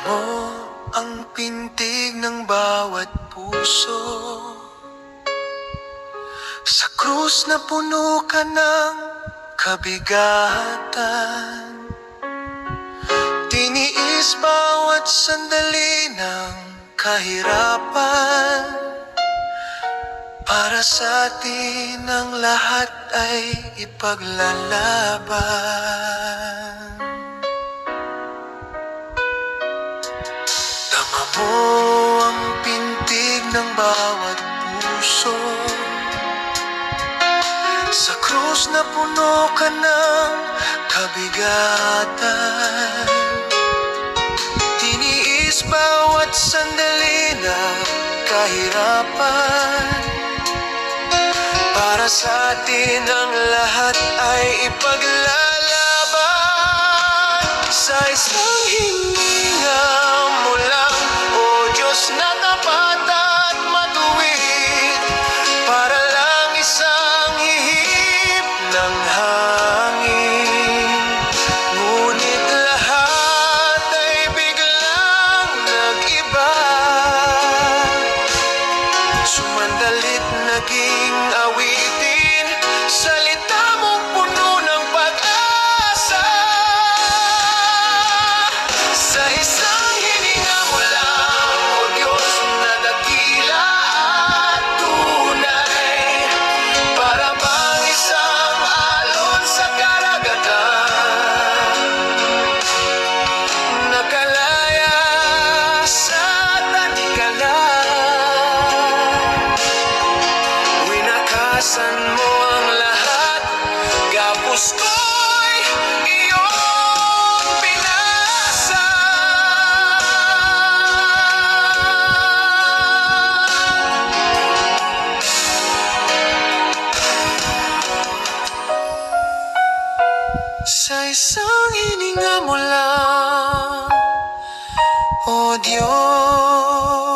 mo ang pintig ng bawat puso. Sa krus na puno ka ng kabigatan, tiniis bawat sandali ng kahirapan. Para sa atin ang lahat ay ipaglalaban. Dama mo ang pintig ng bawat puso. Sa krus na puno ka ng kabigatan, tiniis bawat sandali ng kahirapan. Para sa atin ang lahat ay ipaglalaban. Sa isang hininga mo lang, O Diyos na tapat at matuwid, para lang isang hihip ng hangin. Ngunit lahat ay biglang nag-iba. Sumandalit naging awitin, salita mong puno ng pag-asa. Sa isang hininga mo lang, O Diyos na dakila at tunay, para bang isang alon sa karagatan, nakalaya sa tadikalan. Winakasan mo ang lahat, gapos ko'y iyong pinasa. Sa isang hininga mo lang, O Diyos,